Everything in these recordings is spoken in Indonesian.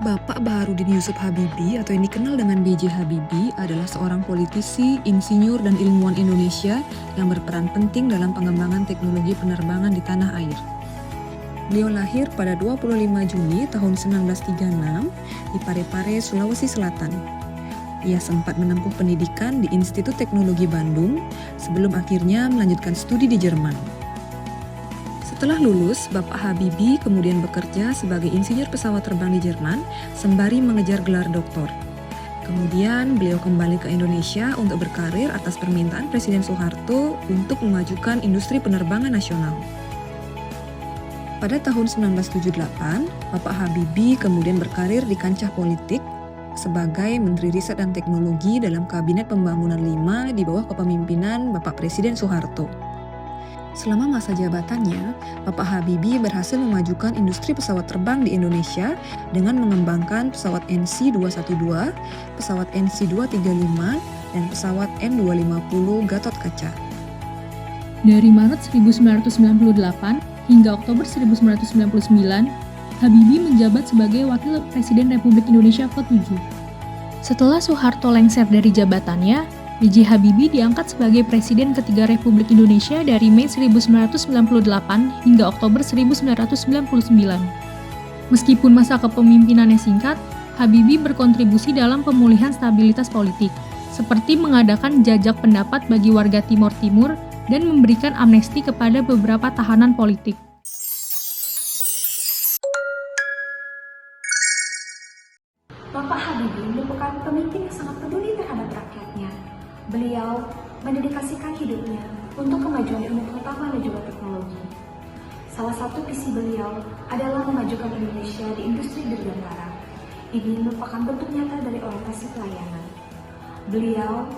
Bapak Baharudin Yusuf Habibie atau yang dikenal dengan B.J. Habibie adalah seorang politisi, insinyur, dan ilmuwan Indonesia yang berperan penting dalam pengembangan teknologi penerbangan di tanah air. Beliau lahir pada 25 Juni tahun 1936 di Parepare, Sulawesi Selatan. Ia sempat menempuh pendidikan di Institut Teknologi Bandung sebelum akhirnya melanjutkan studi di Jerman. Setelah lulus, Bapak Habibie kemudian bekerja sebagai insinyur pesawat terbang di Jerman sembari mengejar gelar doktor. Kemudian beliau kembali ke Indonesia untuk berkarir atas permintaan Presiden Soeharto untuk memajukan industri penerbangan nasional. Pada tahun 1978, Bapak Habibie kemudian berkarir di kancah politik sebagai Menteri Riset dan Teknologi dalam Kabinet Pembangunan 5 di bawah kepemimpinan Bapak Presiden Soeharto. Selama masa jabatannya, Bapak Habibie berhasil memajukan industri pesawat terbang di Indonesia dengan mengembangkan pesawat NC-212, pesawat NC-235, dan pesawat N250 Gatot Kaca. Dari Maret 1998 hingga Oktober 1999, Habibie menjabat sebagai Wakil Presiden Republik Indonesia ke-7. Setelah Soeharto lengser dari jabatannya, B.J. Habibie diangkat sebagai Presiden ketiga Republik Indonesia dari Mei 1998 hingga Oktober 1999. Meskipun masa kepemimpinannya singkat, Habibie berkontribusi dalam pemulihan stabilitas politik, seperti mengadakan jajak pendapat bagi warga Timor Timur dan memberikan amnesti kepada beberapa tahanan politik. Bapak Habibie merupakan pemimpin yang sangat peduli terhadap rakyatnya. Beliau mendedikasikan hidupnya untuk kemajuan ilmu pengetahuan dan juga teknologi. Salah satu visi beliau adalah memajukan Indonesia di industri dirgantara. Ini merupakan bentuk nyata dari orientasi pelayanan. Beliau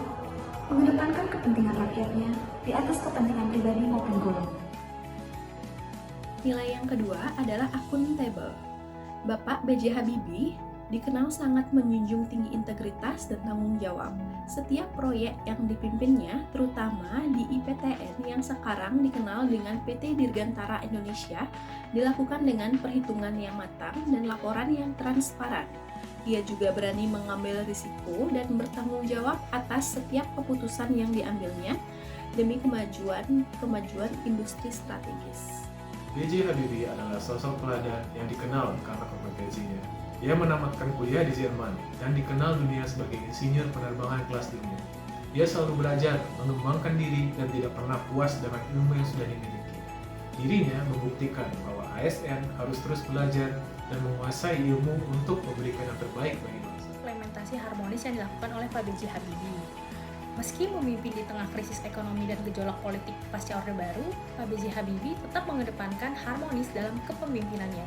mengedepankan kepentingan rakyatnya di atas kepentingan pribadi maupun golongan. Nilai yang kedua adalah akuntabel. Bapak B.J. Habibie dikenal sangat menjunjung tinggi integritas dan tanggung jawab. Setiap proyek yang dipimpinnya, terutama di IPTN yang sekarang dikenal dengan PT Dirgantara Indonesia, dilakukan dengan perhitungan yang matang dan laporan yang transparan. Ia juga berani mengambil risiko dan bertanggung jawab atas setiap keputusan yang diambilnya demi kemajuan industri strategis. B.J. Habibie adalah sosok teladan yang dikenal karena kompetensinya. Ia menamatkan kuliah di Jerman dan dikenal dunia sebagai insinyur penerbangan kelas dunia. Ia selalu belajar, mengembangkan diri, dan tidak pernah puas dengan ilmu yang sudah dimiliki. Dirinya membuktikan bahwa ASN harus terus belajar dan menguasai ilmu untuk memberikan yang terbaik bagi bangsa. Implementasi harmonis yang dilakukan oleh Pak B.J. Habibie. Meski memimpin di tengah krisis ekonomi dan gejolak politik pasca Orde Baru, Pak B.J. Habibie tetap mengedepankan harmonis dalam kepemimpinannya.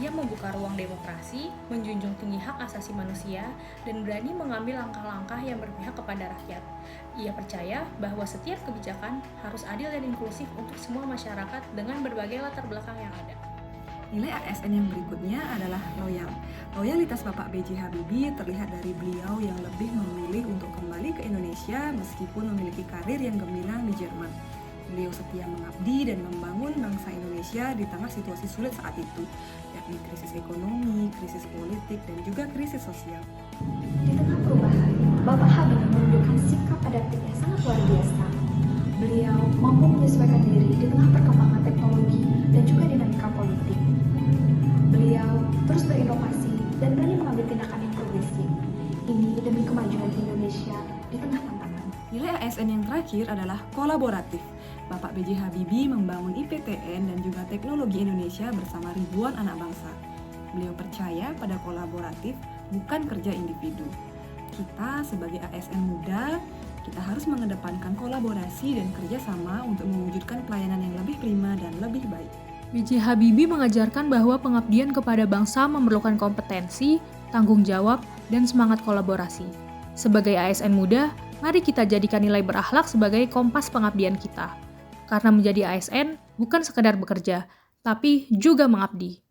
Ia membuka ruang demokrasi, menjunjung tinggi hak asasi manusia, dan berani mengambil langkah-langkah yang berpihak kepada rakyat. Ia percaya bahwa setiap kebijakan harus adil dan inklusif untuk semua masyarakat dengan berbagai latar belakang yang ada. Nilai ASN yang berikutnya adalah loyal. Loyalitas Bapak B.J. Habibie terlihat dari beliau yang lebih memilih untuk kembali ke Indonesia meskipun memiliki karir yang gemilang di Jerman. Beliau setia mengabdi dan membangun bangsa Indonesia di tengah situasi sulit saat itu, yakni krisis ekonomi, krisis politik, dan juga krisis sosial. Di tengah perubahan, Bapak Habibie menunjukkan sikap adaptif yang sangat luar biasa. Beliau mampu menyesuaikan diri di tengah perkembangan teknologi dan juga dinamika politik. Beliau terus berinovasi dan berani mengambil tindakan yang progresif. Ini demi kemajuan Indonesia di tengah tantangan. Nilai ASN yang terakhir adalah kolaboratif. Bapak B.J. Habibie membangun IPTN dan juga teknologi Indonesia bersama ribuan anak bangsa. Beliau percaya pada kolaboratif, bukan kerja individu. Kita sebagai ASN muda, kita harus mengedepankan kolaborasi dan kerjasama untuk mewujudkan pelayanan yang lebih prima dan lebih baik. B.J. Habibie mengajarkan bahwa pengabdian kepada bangsa memerlukan kompetensi, tanggung jawab, dan semangat kolaborasi. Sebagai ASN muda, mari kita jadikan nilai berakhlak sebagai kompas pengabdian kita. Karena menjadi ASN bukan sekedar bekerja, tapi juga mengabdi.